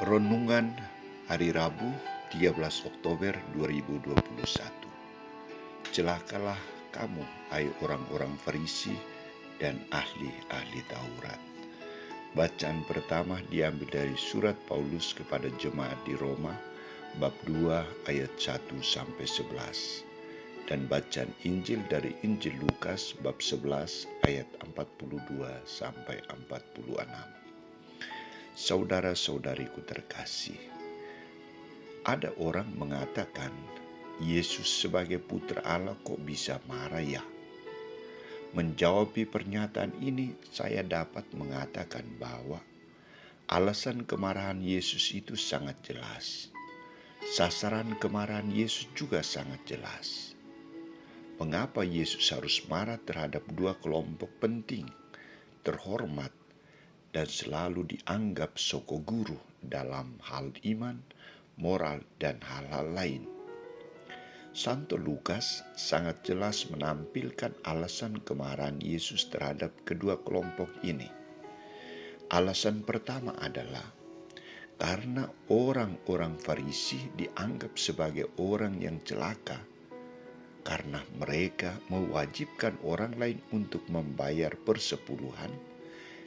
Renungan Hari Rabu 13 Oktober 2021. Celakalah kamu, hai orang-orang Farisi dan ahli-ahli Taurat. Bacaan pertama diambil dari surat Paulus kepada jemaat di Roma, bab 2 ayat 1-11. Dan bacaan Injil dari Injil Lukas bab 11 ayat 42-46. Saudara-saudariku terkasih, ada orang mengatakan Yesus sebagai putra Allah kok bisa marah ya? Menjawab pernyataan ini, saya dapat mengatakan bahwa alasan kemarahan Yesus itu sangat jelas. Sasaran kemarahan Yesus juga sangat jelas. Mengapa Yesus harus marah terhadap dua kelompok penting, terhormat, dan selalu dianggap soko guru dalam hal iman, moral, dan hal-hal lain? Santo Lukas sangat jelas menampilkan alasan kemarahan Yesus terhadap kedua kelompok ini. Alasan pertama adalah karena orang-orang Farisi dianggap sebagai orang yang celaka karena mereka mewajibkan orang lain untuk membayar persepuluhan,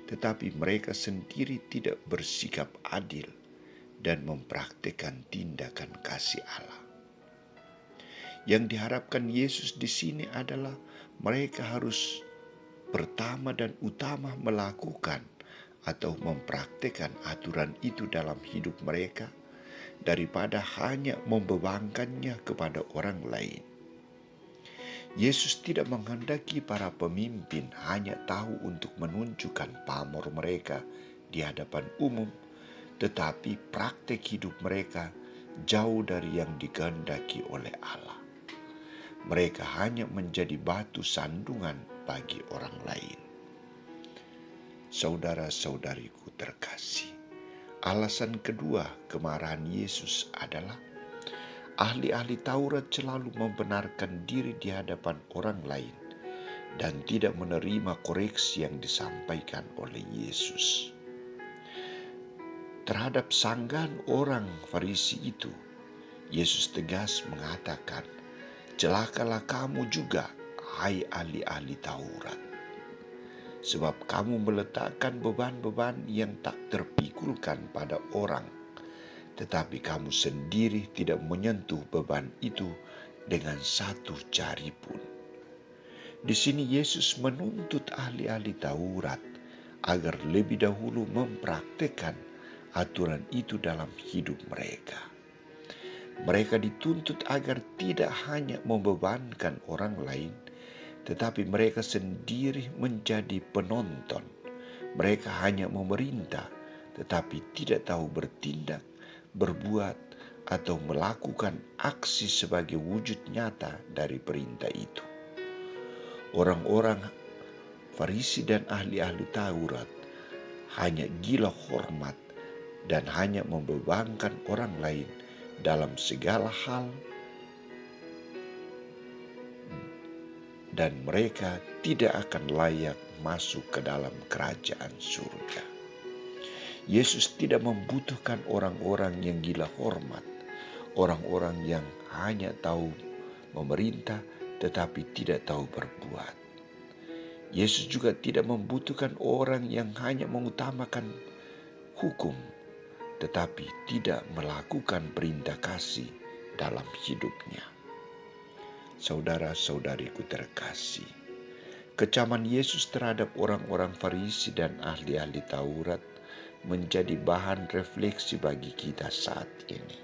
tetapi mereka sendiri tidak bersikap adil dan mempraktikkan tindakan kasih Allah. Yang diharapkan Yesus di sini adalah mereka harus pertama dan utama melakukan atau mempraktikkan aturan itu dalam hidup mereka daripada hanya membebankannya kepada orang lain. Yesus tidak menghendaki para pemimpin hanya tahu untuk menunjukkan pamor mereka di hadapan umum, tetapi praktek hidup mereka jauh dari yang dikehendaki oleh Allah. Mereka hanya menjadi batu sandungan bagi orang lain. Saudara-saudariku terkasih, alasan kedua kemarahan Yesus adalah ahli-ahli Taurat selalu membenarkan diri di hadapan orang lain dan tidak menerima koreksi yang disampaikan oleh Yesus. Terhadap sanggahan orang Farisi itu, Yesus tegas mengatakan, "Celakalah kamu juga, hai ahli-ahli Taurat, sebab kamu meletakkan beban-beban yang tak terpikulkan pada orang, tetapi kamu sendiri tidak menyentuh beban itu dengan satu jari pun." Di sini Yesus menuntut ahli-ahli Taurat agar lebih dahulu mempraktikkan aturan itu dalam hidup mereka. Mereka dituntut agar tidak hanya membebankan orang lain, tetapi mereka sendiri menjadi penonton. Mereka hanya memerintah, tetapi tidak tahu bertindak, berbuat, atau melakukan aksi sebagai wujud nyata dari perintah itu. Orang-orang Farisi dan ahli-ahli Taurat hanya gila hormat dan hanya membebankan orang lain dalam segala hal, dan mereka tidak akan layak masuk ke dalam kerajaan surga. Yesus tidak membutuhkan orang-orang yang gila hormat, orang-orang yang hanya tahu memerintah tetapi tidak tahu berbuat. Yesus juga tidak membutuhkan orang yang hanya mengutamakan hukum tetapi tidak melakukan perintah kasih dalam hidupnya. Saudara-saudariku terkasih, kecaman Yesus terhadap orang-orang Farisi dan ahli-ahli Taurat menjadi bahan refleksi bagi kita saat ini.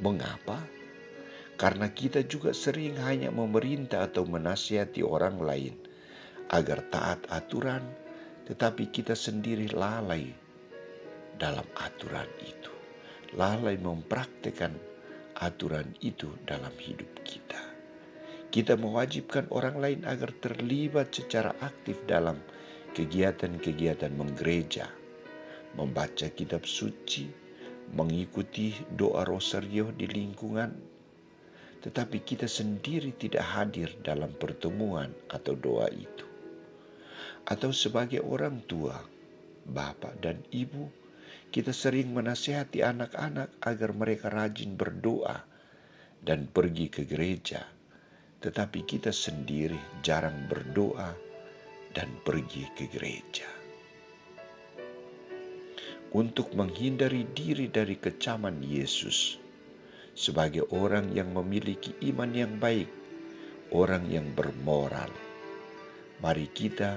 Mengapa? Karena kita juga sering hanya memerintah atau menasihati orang lain agar taat aturan, tetapi kita sendiri lalai dalam aturan itu, lalai mempraktikkan aturan itu dalam hidup kita. Kita mewajibkan orang lain agar terlibat secara aktif dalam kegiatan-kegiatan menggereja, membaca kitab suci, mengikuti doa rosario di lingkungan, tetapi kita sendiri tidak hadir dalam pertemuan atau doa itu. Atau sebagai orang tua, bapak dan ibu, Kita sering menasihati anak-anak agar mereka rajin berdoa dan pergi ke gereja, tetapi kita sendiri jarang berdoa dan pergi ke gereja. Untuk menghindari diri dari kecaman Yesus sebagai orang yang memiliki iman yang baik, orang yang bermoral, mari kita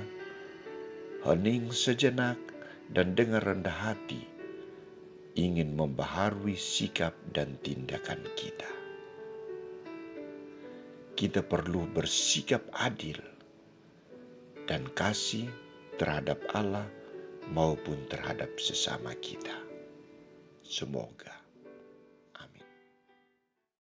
hening sejenak dan dengan rendah hati ingin membaharui sikap dan tindakan kita. Kita perlu bersikap adil dan kasih terhadap Allah maupun terhadap sesama kita. Semoga